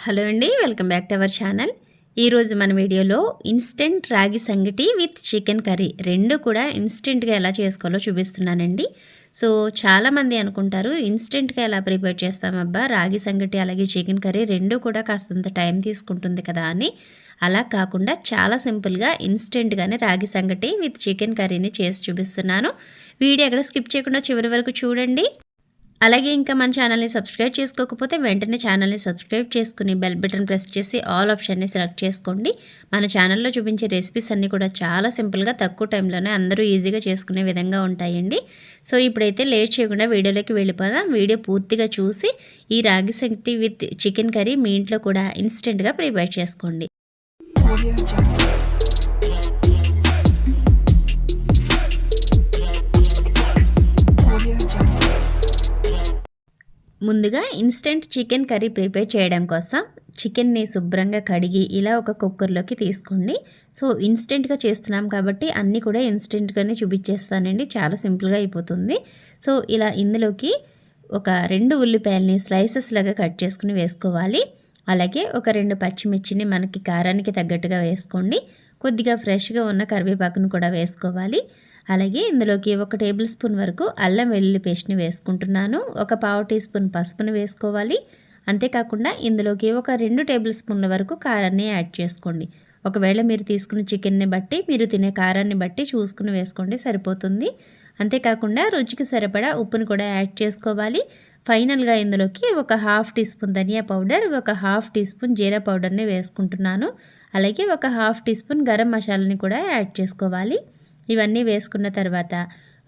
Hello అండి, welcome back to our channel. ఈరోజు మన వీడియోలో ఇన్స్టెంట్ రాగి సంగటి విత్ చికెన్ కర్రీ రెండు కూడా ఇన్స్టెంట్గా ఎలా చేసుకోవాలో చూపిస్తున్నానండి. సో చాలామంది అనుకుంటారు ఇన్స్టెంట్గా ఎలా ప్రిపేర్ చేస్తామబ్బా, రాగి సంగటి అలాగే చికెన్ కర్రీ రెండు కూడా కాస్తంత టైం తీసుకుంటుంది కదా అని. అలా కాకుండా చాలా సింపుల్గా ఇన్స్టెంట్గానే రాగి సంగటి విత్ చికెన్ కర్రీని చేసి చూపిస్తున్నాను. వీడియో ఎక్కడ స్కిప్ చేయకుండా చివరి వరకు చూడండి. అలాగే ఇంకా మన ఛానల్ని సబ్స్క్రైబ్ చేసుకోకపోతే వెంటనే ఛానల్ని సబ్స్క్రైబ్ చేసుకుని బెల్ బటన్ ప్రెస్ చేసి ఆల్ ఆప్షన్ని సెలెక్ట్ చేసుకోండి. మన ఛానల్లో చూపించే రెసిపీస్ అన్నీ కూడా చాలా సింపుల్గా తక్కువ టైంలోనే అందరూ ఈజీగా చేసుకునే విధంగా ఉంటాయండి. సో ఇప్పుడైతే లేట్ చేయకుండా వీడియోలోకి వెళ్ళిపోదాం. వీడియో పూర్తిగా చూసి ఈ రాగి సంగటి విత్ చికెన్ కర్రీ మీ ఇంట్లో కూడా ఇన్స్టెంట్గా ప్రిపేర్ చేసుకోండి. ముందుగా ఇన్స్టెంట్ చికెన్ కర్రీ ప్రిపేర్ చేయడం కోసం చికెన్ని శుభ్రంగా కడిగి ఇలా ఒక కుక్కర్లోకి తీసుకోండి. సో ఇన్స్టెంట్గా చేస్తున్నాం కాబట్టి అన్నీ కూడా ఇన్స్టెంట్గానే చూపించేస్తానండి, చాలా సింపుల్గా అయిపోతుంది. సో ఇలా ఇందులోకి ఒక 2 ఉల్లిపాయలని స్లైసెస్ లాగా కట్ చేసుకుని వేసుకోవాలి. అలాగే ఒక 2 పచ్చిమిర్చిని మనకి కారానికి తగ్గట్టుగా వేసుకోండి. కొద్దిగా ఫ్రెష్గా ఉన్న కరివేపాకును కూడా వేసుకోవాలి. అలాగే ఇందులోకి 1 టేబుల్ స్పూన్ వరకు అల్లం వెల్లుల్లి పేస్ట్ని వేసుకుంటున్నాను. ఒక 1/2 టీ స్పూన్ పసుపుని వేసుకోవాలి. అంతేకాకుండా ఇందులోకి ఒక 2 టేబుల్ స్పూన్ల వరకు కారాన్ని యాడ్ చేసుకోండి. ఒకవేళ మీరు తీసుకున్న చికెన్ని బట్టి మీరు తినే కారాన్ని బట్టి చూసుకుని వేసుకోండి, సరిపోతుంది. అంతేకాకుండా రుచికి సరిపడా ఉప్పుని కూడా యాడ్ చేసుకోవాలి. ఫైనల్గా ఇందులోకి ఒక 1/2 టీ స్పూన్ ధనియా పౌడర్, ఒక 1/2 టీ స్పూన్ జీరా పౌడర్ని వేసుకుంటున్నాను. అలాగే ఒక 1/2 టీ స్పూన్ గరం మసాలాని కూడా యాడ్ చేసుకోవాలి. ఇవన్నీ వేసుకున్న తర్వాత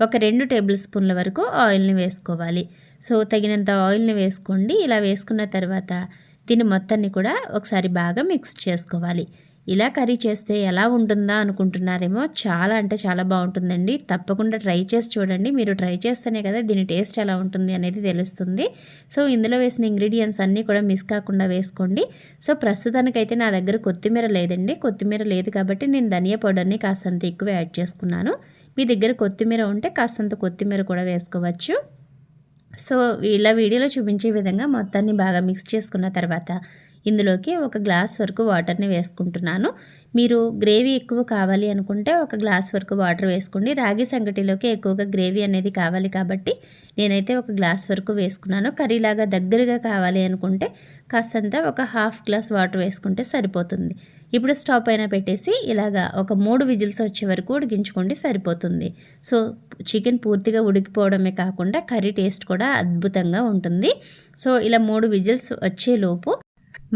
ఒక 2 టేబుల్ స్పూన్ల వరకు ఆయిల్ని వేసుకోవాలి. సో తగినంత ఆయిల్ని వేసుకోండి. ఇలా వేసుకున్న తర్వాత దీన్ని మొత్తాన్ని కూడా ఒకసారి బాగా మిక్స్ చేసుకోవాలి. ఇలా కర్రీ చేస్తే ఎలా ఉంటుందా అనుకుంటున్నారేమో, చాలా అంటే చాలా బాగుంటుందండి. తప్పకుండా ట్రై చేసి చూడండి. మీరు ట్రై చేస్తేనే కదా దీని టేస్ట్ ఎలా ఉంటుంది అనేది తెలుస్తుంది. సో ఇందులో వేసిన ఇంగ్రీడియంట్స్ అన్నీ కూడా మిస్ కాకుండా వేసుకోండి. సో ప్రస్తుతానికైతే నా దగ్గర కొత్తిమీర లేదండి. కొత్తిమీర లేదు కాబట్టి నేను ధనియా పౌడర్ని కాస్తంత ఎక్కువ యాడ్ చేసుకున్నాను. మీ దగ్గర కొత్తిమీర ఉంటే కాస్తంత కొత్తిమీర కూడా వేసుకోవచ్చు. సో ఇలా వీడియోలో చూపించే విధంగా మొత్తాన్ని బాగా మిక్స్ చేసుకున్న తర్వాత ఇందులోకి 1 గ్లాస్ వరకు వాటర్ని వేసుకుంటున్నాను. మీరు గ్రేవీ ఎక్కువ కావాలి అనుకుంటే 1 గ్లాస్ వరకు వాటర్ వేసుకోండి. రాగి సంగటిలోకి ఎక్కువగా గ్రేవీ అనేది కావాలి కాబట్టి నేనైతే 1 గ్లాస్ వరకు వేసుకున్నాను. కర్రీలాగా దగ్గరగా కావాలి అనుకుంటే కాస్తంత ఒక 1/2 గ్లాస్ వాటర్ వేసుకుంటే సరిపోతుంది. ఇప్పుడు స్టవ్ పైన పెట్టేసి ఇలాగా ఒక 3 విజిల్స్ వచ్చే వరకు ఉడికించుకోండి, సరిపోతుంది. సో చికెన్ పూర్తిగా ఉడికిపోవడమే కాకుండా కర్రీ టేస్ట్ కూడా అద్భుతంగా ఉంటుంది. సో ఇలా 3 విజిల్స్ వచ్చేలోపు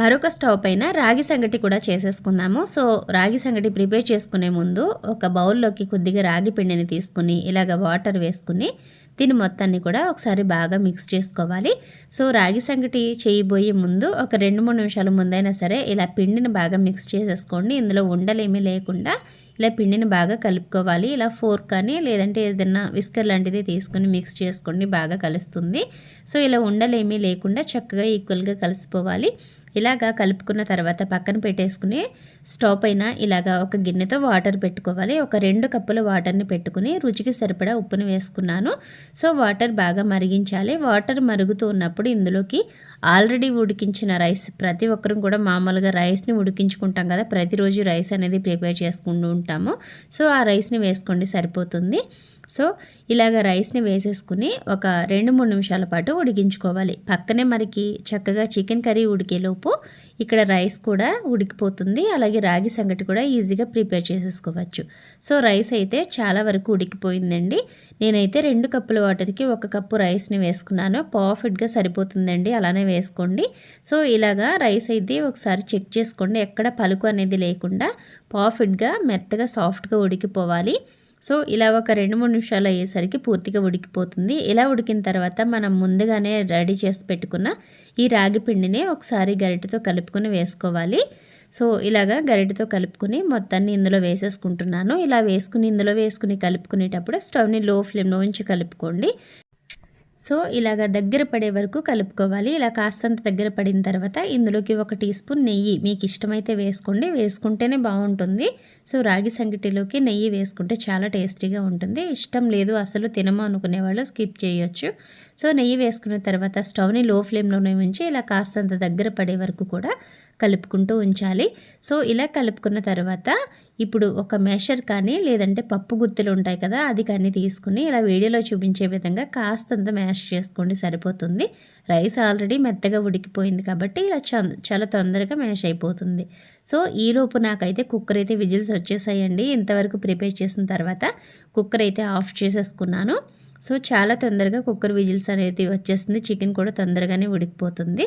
మరొక స్టవ్ పైన రాగి సంగటి కూడా చేసేసుకుందాము. సో రాగి సంగటి ప్రిపేర్ చేసుకునే ముందు ఒక బౌల్లోకి కొద్దిగా రాగి పిండిని తీసుకుని ఇలాగ వాటర్ వేసుకుని దీని మొత్తాన్ని కూడా ఒకసారి బాగా మిక్స్ చేసుకోవాలి. సో రాగి సంగటి చేయబోయే ముందు ఒక 2-3 నిమిషాల ముందైనా సరే ఇలా పిండిని బాగా మిక్స్ చేసేసుకోండి. ఇందులో ఉండలేమీ లేకుండా ఇలా పిండిని బాగా కలుపుకోవాలి. ఇలా ఫోర్క్ కానీ లేదంటే ఏదైనా విస్కర్ లాంటిది తీసుకుని మిక్స్ చేసుకోండి, బాగా కలుస్తుంది. సో ఇలా ఉండలేమీ లేకుండా చక్కగా ఈక్వల్గా కలిసిపోవాలి. ఇలాగా కలుపుకున్న తర్వాత పక్కన పెట్టేసుకుని స్టవ్ పైన ఇలాగా ఒక గిన్నెతో వాటర్ పెట్టుకోవాలి. ఒక 2 కప్పుల వాటర్ని పెట్టుకుని రుచికి సరిపడా ఉప్పుని వేసుకున్నాను. సో వాటర్ బాగా మరిగించాలి. వాటర్ మరుగుతూ ఉన్నప్పుడు ఇందులోకి ఆల్రెడీ ఉడికించిన రైస్, ప్రతి ఒక్కరం కూడా మామూలుగా రైస్ని ఉడికించుకుంటాం కదా, ప్రతిరోజు రైస్ అనేది ప్రిపేర్ చేసుకుంటూ ఉంటాము. సో ఆ రైస్ని వేసుకోండి, సరిపోతుంది. సో ఇలాగ రైస్ని వేసేసుకుని ఒక 2-3 నిమిషాల పాటు ఉడికించుకోవాలి. పక్కనే మనకి చక్కగా చికెన్ కర్రీ ఉడికేలోపు ఇక్కడ రైస్ కూడా ఉడికిపోతుంది. అలాగే రాగి సంగటి కూడా ఈజీగా ప్రిపేర్ చేసేసుకోవచ్చు. సో రైస్ అయితే చాలా వరకు ఉడికిపోయిందండి. నేనైతే 2 కప్పుల వాటర్కి 1 కప్పు రైస్ని వేసుకున్నాను. పర్ఫెక్ట్గా సరిపోతుందండి, అలానే వేసుకోండి. సో ఇలాగా రైస్ అయితే ఒకసారి చెక్ చేసుకోండి, ఎక్కడ పలుకు అనేది లేకుండా పర్ఫెక్ట్గా మెత్తగా సాఫ్ట్గా ఉడికిపోవాలి. సో ఇలా ఒక 2-3 నిమిషాలు అయ్యేసరికి పూర్తిగా ఉడికిపోతుంది. ఇలా ఉడికిన తర్వాత మనం ముందుగానే రెడీ చేసి పెట్టుకున్న ఈ రాగి పిండిని ఒకసారి గరిటెతో కలుపుకొని వేసుకోవాలి. సో ఇలాగా గరిటెతో కలుపుకొని మొత్తాన్ని ఇందులో వేసేసుకుంటున్నాను. ఇలా ఇందులో వేసుకుని కలుపుకునేటప్పుడు స్టవ్ని లో ఫ్లేమ్లో ఉంచి కలుపుకోండి. సో ఇలాగ దగ్గర పడే వరకు కలుపుకోవాలి. ఇలా కాస్తంత దగ్గర పడిన తర్వాత ఇందులోకి 1 టీ స్పూన్ నెయ్యి మీకు ఇష్టమైతే వేసుకోండి, వేసుకుంటేనే బాగుంటుంది. సో రాగి సంగటిలోకి నెయ్యి వేసుకుంటే చాలా టేస్టీగా ఉంటుంది. ఇష్టం లేదు అసలు తినము అనుకునే వాళ్ళు స్కిప్ చేయొచ్చు. సో నెయ్యి వేసుకున్న తర్వాత స్టవ్ని లో ఫ్లేమ్లోనే ఉంచి ఇలా కాస్తంత దగ్గర పడే వరకు కూడా కలుపుకుంటూ ఉంచాలి. సో ఇలా కలుపుకున్న తర్వాత ఇప్పుడు ఒక మెషర్ కానీ లేదంటే పప్పు గుత్తులు ఉంటాయి కదా, అది కానీ తీసుకుని ఇలా వీడియోలో చూపించే విధంగా కాస్తంత మ్యాష్ చేసుకోండి సరిపోతుంది. రైస్ ఆల్రెడీ మెత్తగా ఉడికిపోయింది కాబట్టి ఇలా చాలా తొందరగా మ్యాష్ అయిపోతుంది. సో ఈలోపు నాకైతే కుక్కర్ అయితే విజిల్స్ వచ్చేసాయండి. ఇంతవరకు ప్రిపేర్ చేసిన తర్వాత కుక్కర్ అయితే ఆఫ్ చేసేసుకున్నాను. సో చాలా తొందరగా కుక్కర్ విజిల్స్ అనేది వచ్చేస్తుంది. చికెన్ కూడా తొందరగానే ఉడికిపోతుంది.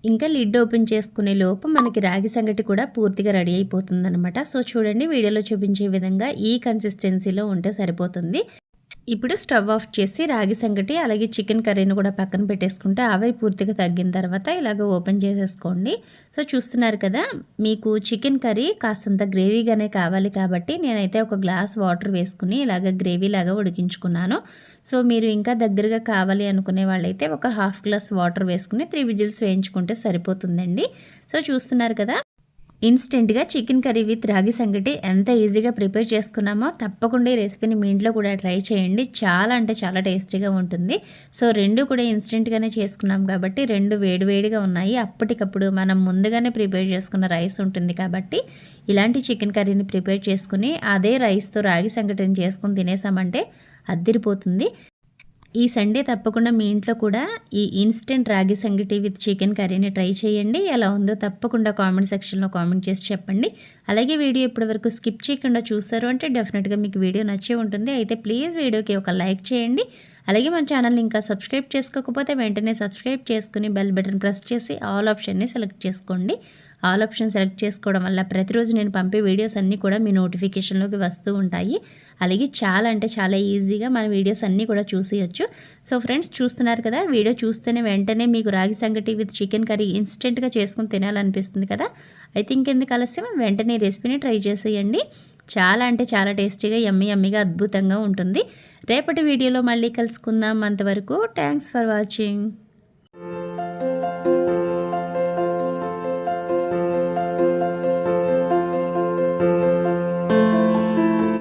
ఇంకా లిడ్ ఓపెన్ చేసుకునే లోపు మనకి రాగి సంగటి కూడా పూర్తిగా రెడీ అయిపోతుందనమాట. సో చూడండి వీడియోలో చూపించే విధంగా ఈ కన్సిస్టెన్సీలో ఉంటే సరిపోతుంది. ఇప్పుడు స్టవ్ ఆఫ్ చేసి రాగి సంగటి అలాగే చికెన్ కర్రీని కూడా పక్కన పెట్టేసుకుంటే ఆవిరి పూర్తిగా తగ్గిన తర్వాత ఇలాగ ఓపెన్ చేసేసుకోండి. సో చూస్తున్నారు కదా, మీకు చికెన్ కర్రీ కాస్తంత గ్రేవీగానే కావాలి కాబట్టి నేనైతే ఒక గ్లాస్ వాటర్ వేసుకుని ఇలాగ గ్రేవీ లాగా ఉడికించుకున్నాను. సో మీరు ఇంకా దగ్గరగా కావాలి అనుకునే వాళ్ళైతే ఒక హాఫ్ గ్లాస్ వాటర్ వేసుకుని 3 విజిల్స్ వేయించుకుంటే సరిపోతుందండి. సో చూస్తున్నారు కదా, ఇన్స్టెంట్గా చికెన్ కర్రీ విత్ రాగి సంగటి ఎంత ఈజీగా ప్రిపేర్ చేసుకున్నామో తప్పకుండా ఈ రెసిపీని మీ ఇంట్లో కూడా ట్రై చేయండి. చాలా అంటే చాలా టేస్టీగా ఉంటుంది. సో రెండు కూడా ఇన్స్టెంట్గానే చేసుకున్నాం కాబట్టి రెండు వేడివేడిగా ఉన్నాయి. అప్పటికప్పుడు మనం ముందుగానే ప్రిపేర్ చేసుకున్న రైస్ ఉంటుంది కాబట్టి ఇలాంటి చికెన్ కర్రీని ప్రిపేర్ చేసుకుని అదే రైస్తో రాగి సంగటిని చేసుకుని తినేసామంటే అద్దిరిపోతుంది. ఈ సండే తప్పకుండా మీ ఇంట్లో కూడా ఈ ఇన్స్టెంట్ రాగి సంగటి విత్ చికెన్ కర్రీని ట్రై చేయండి. ఎలా ఉందో తప్పకుండా కామెంట్ సెక్షన్లో కామెంట్ చేసి చెప్పండి. అలాగే వీడియో ఇప్పటివరకు స్కిప్ చేయకుండా చూస్తారు అంటే డెఫినెట్గా మీకు వీడియో నచ్చే ఉంటుంది. అయితే ప్లీజ్ వీడియోకి ఒక లైక్ చేయండి. అలాగే మన ఛానల్ని ఇంకా సబ్స్క్రైబ్ చేసుకోకపోతే వెంటనే సబ్స్క్రైబ్ చేసుకుని బెల్ బటన్ ప్రెస్ చేసి ఆల్ ఆప్షన్ని సెలెక్ట్ చేసుకోండి. ఆల్ ఆప్షన్ సెలెక్ట్ చేసుకోవడం వల్ల ప్రతిరోజు నేను పంపే వీడియోస్ అన్నీ కూడా మీ నోటిఫికేషన్లోకి వస్తూ ఉంటాయి. అలాగే చాలా అంటే చాలా ఈజీగా మన వీడియోస్ అన్నీ కూడా చూసేయచ్చు. సో ఫ్రెండ్స్ చూస్తున్నారు కదా, వీడియో చూస్తేనే వెంటనే మీకు రాగి సంగటి విత్ చికెన్ కర్రీ ఇన్స్టెంట్గా చేసుకుని తినాలనిపిస్తుంది కదా. అయితే ఇంకెందుకు ఆలస్యం, వెంటనే ఈ రెసిపీని ట్రై చేసేయండి. చాలా అంటే చాలా టేస్టీగా యమ్మీగా అద్భుతంగా ఉంటుంది. రేపటి వీడియోలో మళ్ళీ కలుసుకుందాం. అంతవరకు థ్యాంక్స్ ఫర్ వాచింగ్.